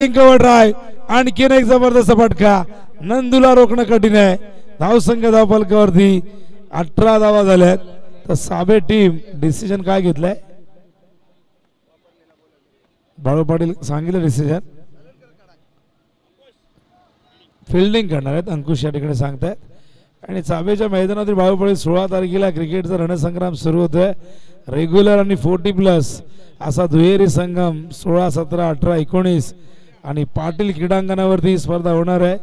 Cover drive आणखीन एक जबरदस्त फटका. नंदूला रोखणं कठीण आहे. धावसंख्या धावफलकावरती 18 धावा झाल्यात. तर साबे टीम डिसिजन काय घेतलंय? बाळू पाटील सांगितलं डिसिजन फिल्डिंग करणार आहेत. अंकुश या ठिकाणी सांगतायत. आणि चाबेच्या मैदानातील बाळू पाटील 16 तारखेला क्रिकेटचा रणसंग्राम सुरू होतोय. रेग्युलर आणि 40+ असा दुहेरी संगम 16, 17, 18, 19 आणि पाटील क्रीडांगणावरती ही स्पर्धा होणार आहे.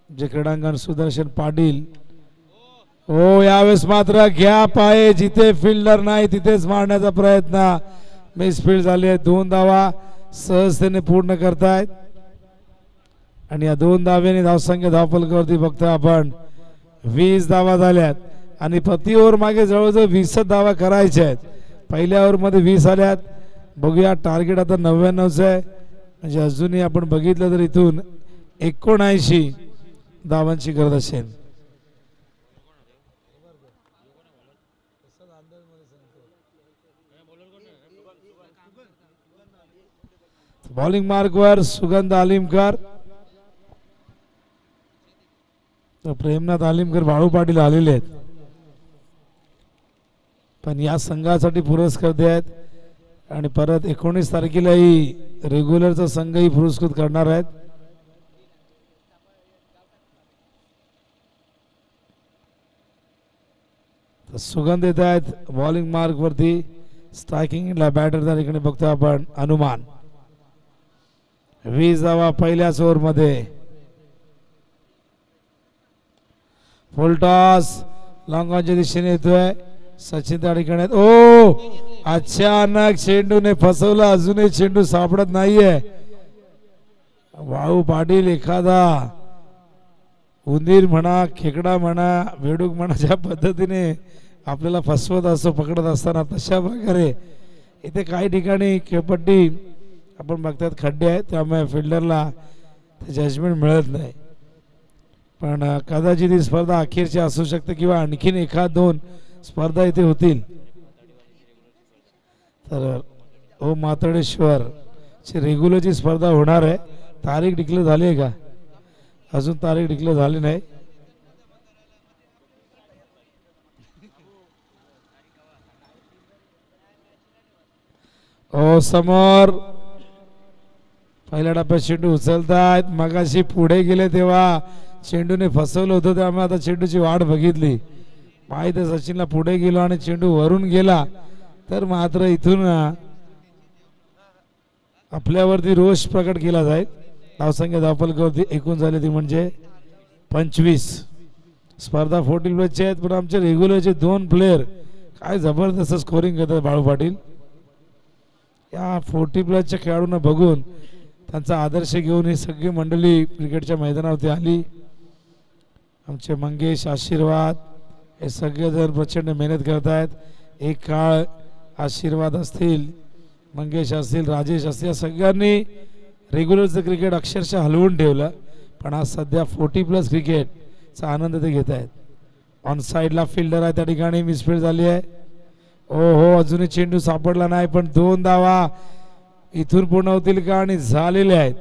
जे क्रीडांगण सुदर्शन पाटील. हो, यावेळेस मात्र गॅप आहे. जिथे फिल्डर नाही तिथेच मारण्याचा प्रयत्न. मिसफील्ड झाली आहे. 2 धावा सहजतेने पूर्ण करतायत. आणि या 2 धाव्याने धावसंख्या धावफलकावरती बघतो आपण 20 धावा झाल्यात. आणि प्रति ओव्हर मागे जवळजवळ 20 धावा करायच्या आहेत. पहिल्या ओव्हरमध्ये 20 आल्यात. बघूया टार्गेट आता 99चं आहे. म्हणजे अजूनही आपण बघितलं तर इथून 79 धावांची गरज असेल. बॉलिंग मार्कवर सुगंध आलिमकर, प्रेमनाथ आलिमकर, बाळू पाटील आलेले आहेत. पण या संघासाठी पुरस्कार आहेत. आणि परत 19 तारखेलाही रेग्युलरचा संघही पुरस्कृत करणार आहेत. सुगंध येत आहेत बॉलिंग मार्क वरती. स्ट्रायकिंगला बॅटर त्या ठिकाणी बघतो आपण हनुमान. 20 धावा पहिल्याच ओव्हर मध्ये. फुल टॉस लॉंग ऑनच्या दिशेने येतोय. सचिन त्या ठिकाणी. ओ, अचानक चेंडूने फसवलं. अजूनही चेंडू सापडत नाहीये. बाळू पाटील एखादा उंदीर म्हणा, खेकडा म्हणा, बेडूक म्हणा, ज्या पद्धतीने आपल्याला फसवत असतो पकडत असताना, तशा प्रकारे इथे काही ठिकाणी खेळपट्टी आपण बघतात खड्डे आहेत. त्यामुळे फिल्डरला जजमेंट मिळत नाही. पण कदाचित ही स्पर्धा अखेरची असू शकते किंवा आणखीन 1-2 स्पर्धा इथे होतील. तर ओ मातळेश्वर ची रेग्युलरची स्पर्धा होणार आहे. तारीख डिक्लेअर झाली आहे का? अजून तारीख डिक्लेअर झाली नाही. ओ समोर पहिल्या टप्प्यात चेंडू उचलतायत. मगाशी पुढे गेले तेव्हा चेंडूने फसवलं होतं. त्यामुळे आता चेंडूची वाट बघितली. माहिती आहे सचिनला पुढे गेलो आणि चेंडू वरून गेला तर मात्र इथून आपल्यावरती रोष प्रकट केला जाईल. धावसंख्या धावफलकावरती एकूण झाली ती म्हणजे 25. स्पर्धा 40+ आहेत. पण आमचे रेग्युलरचे 2 प्लेयर काय जबरदस्त स्कोरिंग करतात. बाळू पाटील या 40+ खेळाडूंना बघून त्यांचा आदर्श घेऊन ही सगळी मंडळी क्रिकेटच्या मैदानावरती आली. आमचे मंगेश, आशीर्वाद हे सगळेजण प्रचंड मेहनत करत आहेत. एक काळ आशीर्वाद असतील, मंगेश असतील, राजेश असतील, या सगळ्यांनी रेग्युलरचं क्रिकेट अक्षरशः हलवून ठेवलं. पण आज सध्या 40+ क्रिकेटचा आनंद ते घेत आहेत. ऑन साईडला फिल्डर आहे. त्या ठिकाणी मिसफील्ड झाली आहे. हो, अजूनही चेंडू सापडला नाही. पण 2 धावा इथून पूर्ण होतील का? आणि झालेले आहेत.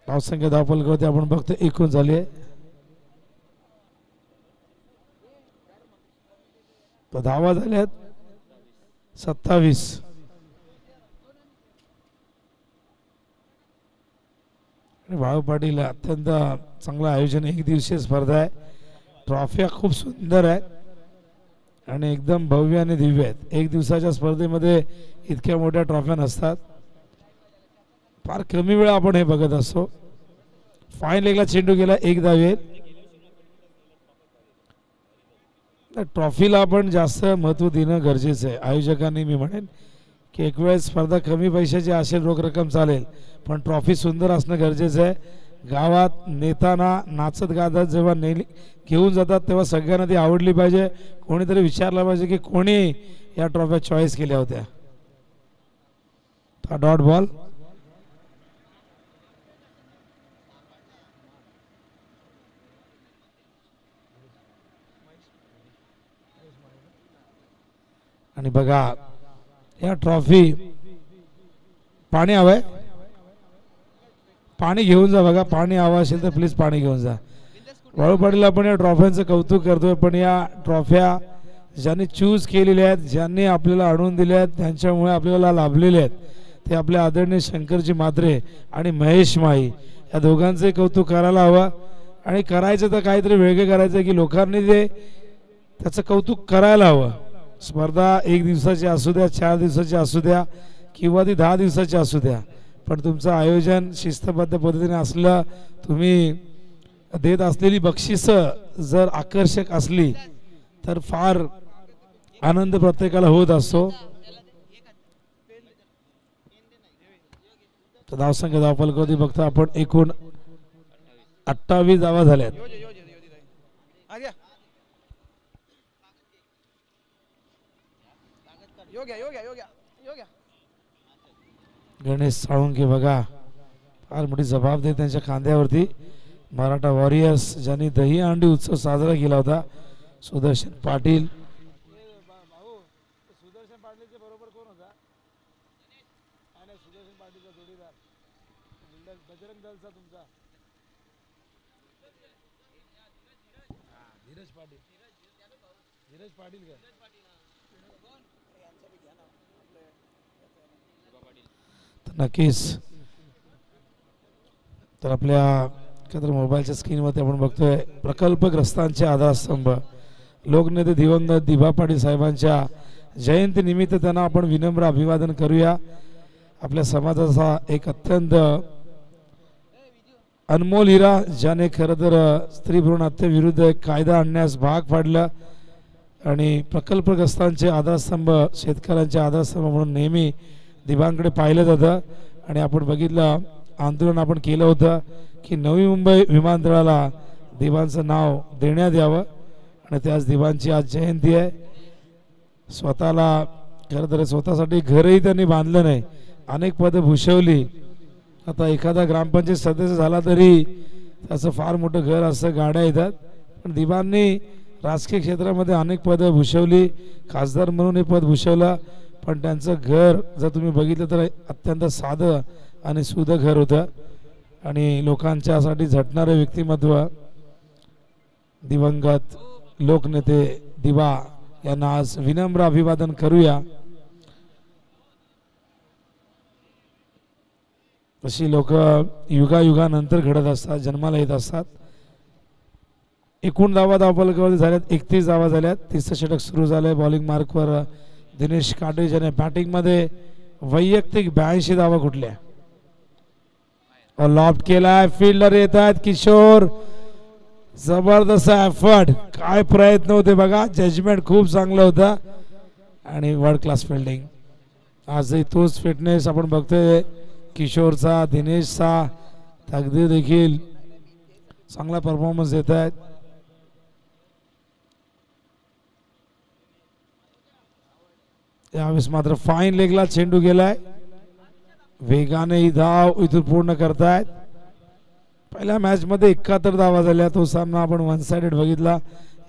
धावसंख्या धावफलकावरती आपण बघतो एकूण झाली आहे. धावा झाल्यात 27. बाळू पाटील अत्यंत चांगलं आयोजन. 1 दिवसीय स्पर्धा आहे. ट्रॉफ्या खूप सुंदर आहेत आणि एकदम भव्य आणि दिव्य आहेत. 1 दिवसाच्या स्पर्धेमध्ये इतक्या मोठ्या ट्रॉफ्या नसतात. फार कमी वेळा आपण हे बघत असतो. फाईन लेगला चेंडू गेला 1 धावेत. ट्रॉफीला आपण जास्त महत्त्व देणं गरजेचं आहे. आयोजकांनी मी म्हणेन की एक वेळेस स्पर्धा कमी पैशाची असेल, रोख रक्कम चालेल, पण ट्रॉफी सुंदर असणं गरजेचं आहे. गावात नेताना नाचत गातात जेव्हा घेऊन जातात तेव्हा सगळ्यांना ती आवडली पाहिजे. कोणीतरी विचारलं पाहिजे की कोणी या ट्रॉफ्या चॉईस केल्या होत्या. Dot ball. आणि बघा या ट्रॉफी पाणी हवंय, पाणी घेऊन जा बघा, पाणी हवं असेल तर प्लीज पाणी घेऊन जा. वाळूपाडीला आपण या ट्रॉफ्यांचं कौतुक करतोय, पण या ट्रॉफ्या ज्यांनी चूज केलेल्या आहेत, ज्यांनी आपल्याला आणून दिल्या आहेत, त्यांच्यामुळे आपल्याला लाभलेले आहेत, ते आपले आदरणीय शंकरजी म्हात्रे आणि महेश माई या दोघांचे कौतुक करायला हवं. आणि करायचं तर काहीतरी वेगळे करायचं की लोकांनी ते त्याचं कौतुक करायला हवं. स्पर्धा 1 दिवसाची असू द्या, 4 दिवसाची असू द्या किंवा ती 10 दिवसाची असू द्या, पण तुमचं आयोजन शिस्तबद्ध पद्धतीने असलं, तुम्ही देत असलेली बक्षिसं जर आकर्षक असली तर फार आनंद प्रत्येकाला होत असतो. तर धावसंख्या धावफलकावरती बघता आपण एकूण 28 धावा झाल्यात. गणेश साळुंके बघा, फार मोठी जबाबदारी त्यांच्या खांद्यावरती. मराठा वॉरियर्स ज्यांनी दही अंडी उत्सव साजरा केला होता, सुदर्शन पाटील. नक्कीच. तर आपल्या मोबाईलच्या स्क्रीनवरती आपण बघतोय प्रकल्पग्रस्तांचे आधारस्तंभ लोकनेते दिवंगत दिभा पाटील साहेबांच्या जयंती निमित्त त्यांना आपण विनम्र अभिवादन करूया. आपल्या समाजाचा एक अत्यंत अनमोल हिरा, ज्याने खरं तर स्त्री भ्रूण हत्येविरुद्ध एक कायदा आणण्यास भाग पाडला आणि प्रकल्पग्रस्तांचे आधारस्तंभ, शेतकऱ्यांचे आधारस्तंभ म्हणून नेहमी दिभांकडे पाहिलं जातं. आणि आपण बघितलं, आंदोलन आपण केलं होतं की नवी मुंबई विमानतळाला दिभांचं नाव देण्यात यावं, आणि त्याच दिभांची आज जयंती आहे. स्वतःला खरं तर स्वतःसाठी घरही त्यांनी बांधलं नाही, अनेक पदं भूषवली. आता एखादा ग्रामपंचायत सदस्य झाला तरी त्याचं फार मोठं घर असतं, गाड्या येतात, पण दिभांनी राजकीय क्षेत्रामध्ये अनेक पदं भूषवली, खासदार म्हणून हे पद भूषवलं. पण त्यांचं घर जर तुम्ही बघितलं तर अत्यंत साधं आणि सुधं घर होतं. आणि लोकांच्यासाठी झटणारं व्यक्तिमत्व दिवंगत लोकनेते दिवा यांना आज विनम्र अभिवादन करूया. अशी लोक युगायुगानंतर घडत असतात, जन्माला येत असतात. एकूण धावा धावफलकावरती झाल्यात 31 धावा झाल्यात. तिसरं षटक सुरू झालंय. बॉलिंग मार्कवर दिनेश काटे, ज्याने बॅटिंगमध्ये वैयक्तिक 82 धावा कुठल्या और लॉफ्ट केलाय. फिल्डर येत आहेत किशोर, जबरदस्त एफर्ट, काय प्रयत्न होते बघा, जजमेंट खूप चांगलं होतं आणि वर्ल्ड क्लास फिल्डिंग. आजही तोच फिटनेस आपण बघतोय किशोरचा, दिनेशचा. तकदीर देखील चांगला परफॉर्मन्स देत आहेत. यावेळेस मात्र फाईन लेगला चेंडू गेलाय, वेगाने ही धाव इथून पूर्ण करतायत. पहिल्या मॅच मध्ये 71 धावा झाल्या, तो सामना आपण वन साइडेड बघितला.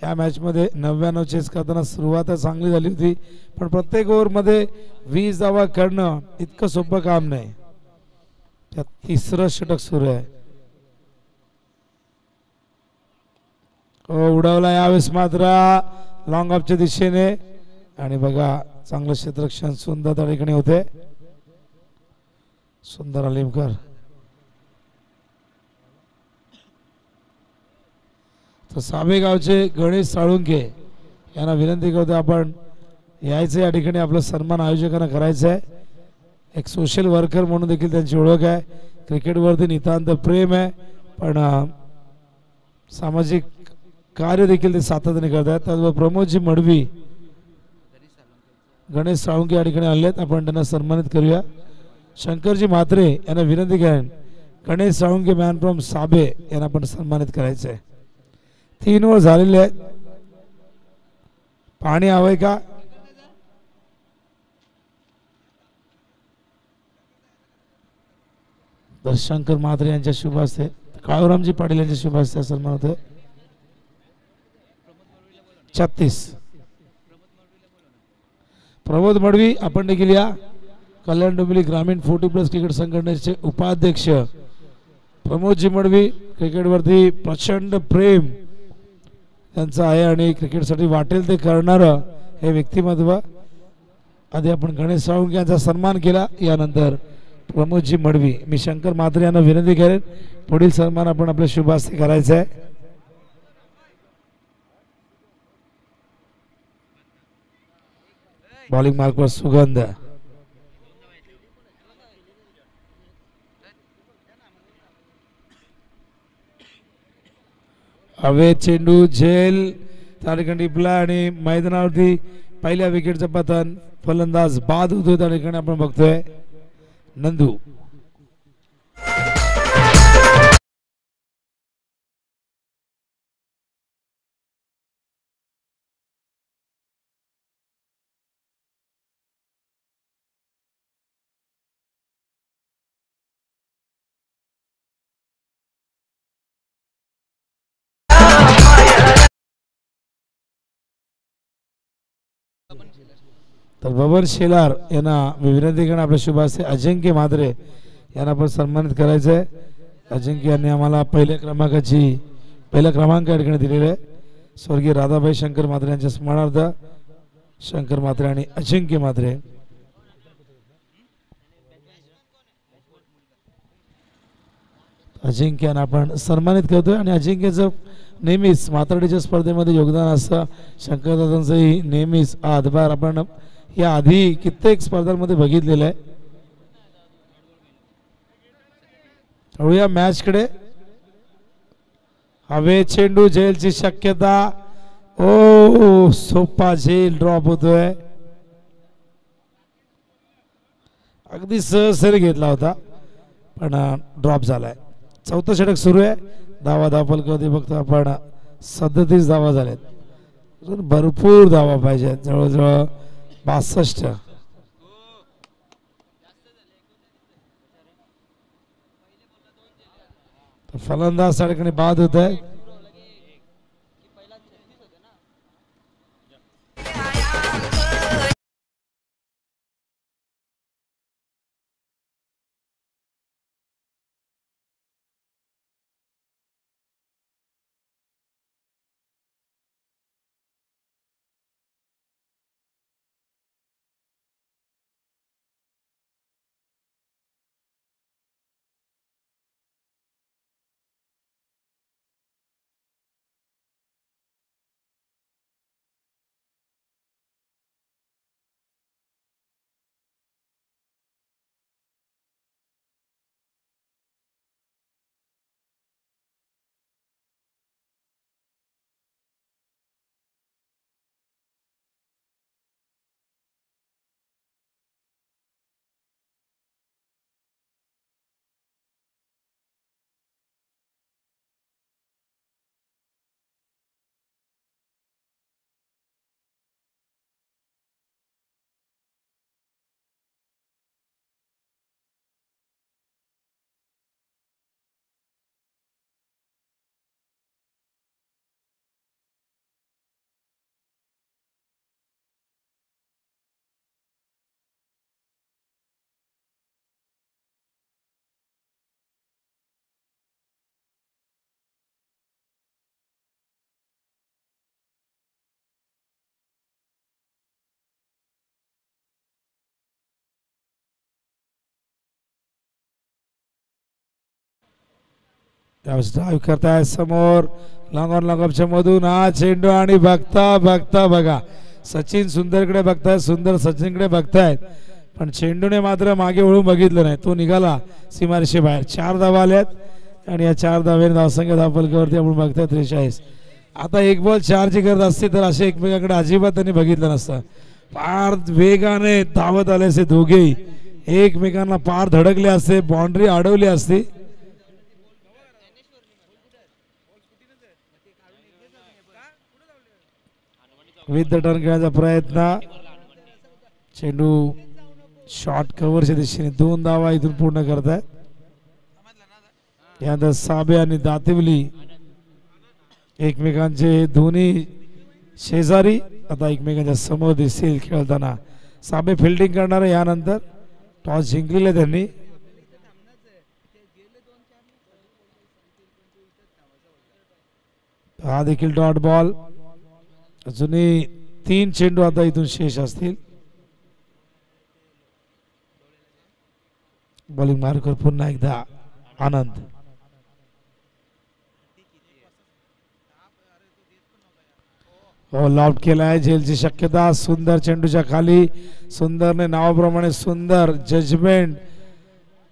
या मॅच मध्ये 99 चेस करताना सुरुवात चांगली झाली होती, पण प्रत्येक ओव्हर मध्ये 20 धावा करणं इतकं सोपं काम नाही. त्यात तिसरं षटक सुरू आहे. उडवला यावेळेस मात्र लॉंग ऑफच्या दिशेने, आणि बघा चांगलं क्षेत्ररक्षण सुंदर त्या ठिकाणी होते. सुंदर अलिमकर. तर साबेगावचे गणेश साळुंके यांना विनंती करतो आपण यायचं, या ठिकाणी आपला सन्मान आयोजकांना करायचा आहे. एक सोशल वर्कर म्हणून देखील त्यांची ओळख आहे. क्रिकेटवरती नितांत प्रेम आहे, पण सामाजिक कार्य देखील ते सातत्याने करतात. त्याचबरोबर प्रमोदजी मडवी, गणेश साळुंके या ठिकाणी आले आहेत, आपण त्यांना सन्मानित करूया. शंकरजी म्हात्रे यांना विनंती करेन, गणेश साळुंके मॅन फ्रॉम साबे यांना आपण सन्मानित करायचं आहे. 3 ओव्हर झालेले आहेत. पाणी हवंय का? तर शंकर म्हात्रे यांच्या शुभ हस्ते, काळूरामजी पाटील यांच्या शुभ हस्ते सन्मान होतोय. 36 प्रमोद मडवी आपण देखील या. कल्याण डोंबिवली ग्रामीण 40+ क्रिकेट संघटनेचे उपाध्यक्ष प्रमोदजी मडवी, क्रिकेटवरती प्रचंड प्रेम त्यांचं आहे आणि क्रिकेटसाठी वाटेल ते करणारं हे व्यक्तिमत्व. आधी आपण गणेश साळुंके यांचा सन्मान केला, यानंतर प्रमोदजी मडवी. मी शंकर म्हात्रे यांना विनंती करेन पुढील सन्मान आपण आपल्या शुभ हस्ते करायचा आहे. बॉलिंग मार्कवर सुगंध, हवे चेंडू झेल त्या ठिकाणी टिपला आणि मैदानावरती पहिल्या विकेटचं पतन. फलंदाज बाद होतोय त्या ठिकाणी आपण बघतोय नंदू. तर बबन शेलार यांना विनंती करणं आपल्या शुभ हस्ते अजिंक्य म्हात्रे यांना पण सन्मानित करायचं आहे. अजिंक्य यांनी आम्हाला पहिल्या क्रमांक या ठिकाणी दिलेला आहे. स्वर्गीय राधाबाई शंकर म्हात्रे यांच्या स्मरणार्थ शंकर म्हात्रे आणि अजिंक्य म्हात्रे. अजिंक्य यांना आपण सन्मानित करतोय आणि अजिंक्यचं नेहमीच माताडीच्या स्पर्धेमध्ये योगदान असतं. शंकरदादांचंही नेहमीच हातभार आपण या आधी कित्येक स्पर्धांमध्ये बघितलेलं आहे. या मॅच कडे हवे चेंडू झेलची शक्यता. ओ सोपा झेल ड्रॉप होतोय. अगदी सहजरीने घेतला होता पण ड्रॉप झालाय. चौथा षटक सुरू आहे. धावा धावफलकावरती बघतो आपण 37 धावा झाल्यात. भरपूर धावा पाहिजे, जवळजवळ 62. फलंदाज त्या ठिकाणी बाद होत आहे. ड्राईव्ह करताय समोर लॉंग ऑन लॉंग ऑफच्या मधून हा चेंडू आणि बघता बघता बघा सचिन सुंदरकडे बघतायत, सुंदर सचिनकडे बघतायत पण चेंडूने मात्र मागे वळून बघितलं नाही. तो निघाला सीमारेषे बाहेर. 4 धावा आल्यात आणि या 4 धावेने धावसंख्या धावफलकावरती आपण बघताय 43. आता 1 बॉल 4 ची गरज असते तर असे एकमेकांकडे अजिबात त्यांनी बघितलं नसतं. फार वेगाने धावत आले असे दोघेही, एकमेकांना पार धडकले असते, बाउंड्री अडवली असती. विथ द टर्न खेळण्याचा प्रयत्न, चेंडू शॉर्ट कव्हरच्या दिशेने 2 धावा इथून पूर्ण करतायत. यानंतर साबे आणि दातिवली एकमेकांचे दोन्ही शेजारी आता एकमेकांच्या समोर दिसतील खेळताना. साबे फिल्डिंग करणार. यानंतर टॉस जिंकलेला त्यांनी. हा देखील डॉट बॉल. अजूनही 3 चेंडू आता इथून शेष असतील. बॉलिंग मार्कर पुन्हा एकदा आनंद. लॉफ्ट केलाय, झेलची शक्यता. सुंदर चेंडूच्या खाली सुंदरने नावाप्रमाणे सुंदर जजमेंट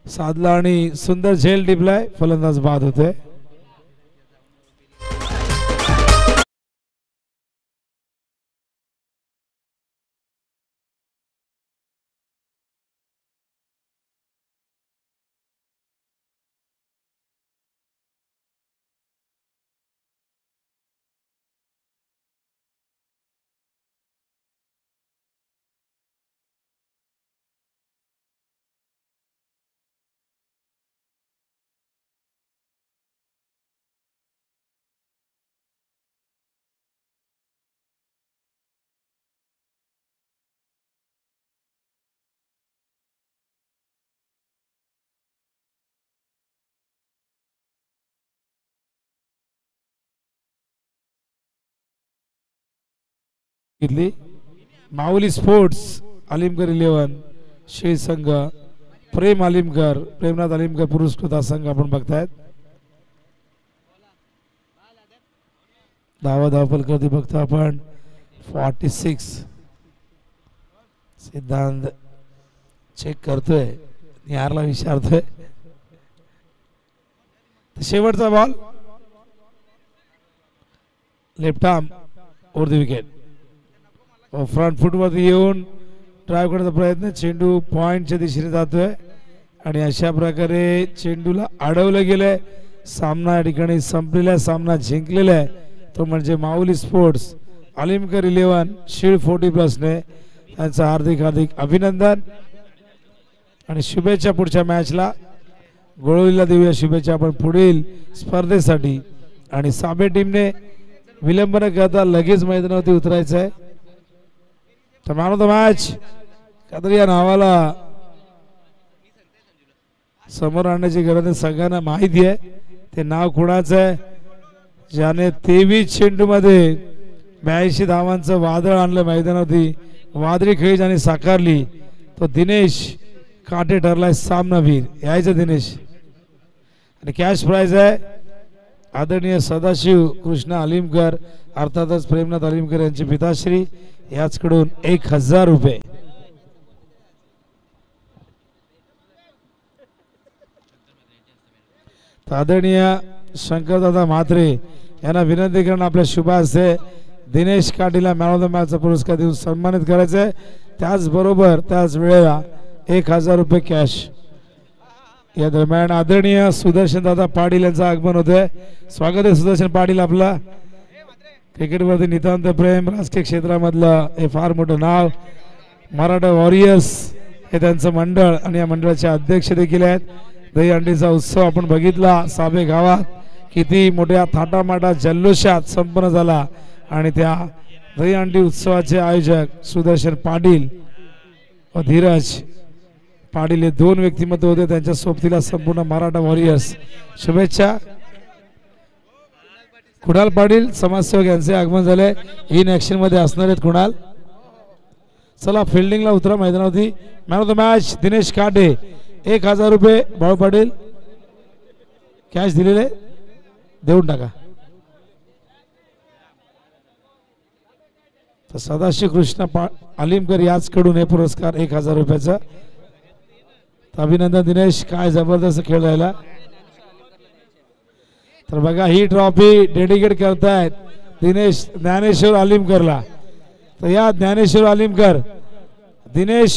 साधला आणि सुंदर झेल टिपलाय. फलंदाज बाद होते. माऊली स्पोर्ट्स अलिमकर 11 श्री संघ प्रेम अलिमकर प्रेमनाथ अलिमकर पुरस्कृत संघ आपण बघतायत. धावफल करते बघतो आपण 46. सिद्धांत चेक करतोय, निहारला विचारतोय. शेवटचा ball left arm over the wicket. Front फुटवरती येऊन ड्राईव्ह करण्याचा प्रयत्न. चेंडू पॉइंटच्या दिशेने जातोय आणि अशा प्रकारे चेंडूला अडवलं गेलंय. सामना या ठिकाणी संपलेला आहे, सामना जिंकलेला आहे तो म्हणजे माऊली स्पोर्ट्स अलिमकर 11 शील्ड 40+ ने. त्यांचं हार्दिक हार्दिक अभिनंदन आणि शुभेच्छा पुढच्या मॅचला. गोळवलीला देऊया शुभेच्छा आपण पुढील स्पर्धेसाठी. आणि साबे टीमने विलंब न करता लगेच मैदानावरती उतरायचं आहे. तर मॅन ऑफ द मॅच काहीतरी या नावाला समोर आणण्याची गरज आहे. सगळ्यांना माहिती आहे ते नाव कुणाचं आहे. ज्याने 23 चेंडू मध्ये 82 धावांचं वादळ आणलं मैदानावरती, वादळी खेळी ज्याने साकारली तो दिनेश काटे ठरलाय सामनावीर. यायचं दिनेश. आणि कॅश प्राइज आहे आदरणीय सदाशिव कृष्ण अलिमकर अर्थातच प्रेमनाथ अलिमकर यांचे पिताश्री याचकडून 1000 रुपये. आदरणीय शंकरदादा म्हात्रे यांना विनंती करून आपल्या शुभ हस्ते दिनेश काटीला मॅन ऑफ द मॅचचा पुरस्कार देऊन सन्मानित करायचं आहे. त्याचबरोबर त्याच वेळेला 1000 रुपये कॅश. या दरम्यान आदरणीय सुदर्शन दादा पाटील यांचं आगमन होतंय. स्वागत आहे सुदर्शन पाटील आपला. क्रिकेटवरती नितांत प्रेम, राजकीय क्षेत्रामधलं हे फार मोठं नाव. मराठा वॉरियर्स हे त्यांचं मंडळ आणि या मंडळाचे अध्यक्ष देखील आहेत. दहीहंडीचा उत्सव आपण बघितला साबे गावात किती मोठ्या थाटामाटा जल्लोषात संपन्न झाला आणि त्या दहीहंडी उत्सवाचे आयोजक सुदर्शन पाटील व धीरज पाटील हे 2 व्यक्तिमत्व होते. त्यांच्या सोबतीला संपूर्ण मराठा वॉरियर्स शुभेच्छा. कुणाल पाटील समाजसेवक यांचे आगमन झाले. इन ऍक्शन मध्ये असणार आहेत कुणाल. चला फिल्डिंगला उतरा मैदानावरती. Man of the match Dinesh काटे 1000 रुपये. भाऊ पाटील कॅश दिलेले देऊन टाका. तर सदाशिव कृष्ण अलिमकर याचकडून हे पुरस्कार 1000 रुपयाचा. अभिनंदन दिनेश, काय जबरदस्त खेळ राहिला. तर बघा ही ट्रॉफी डेडिकेट करतायत दिनेश ज्ञानेश्वर अलिमकरला. तर या ज्ञानेश्वर अलिमकर दिनेश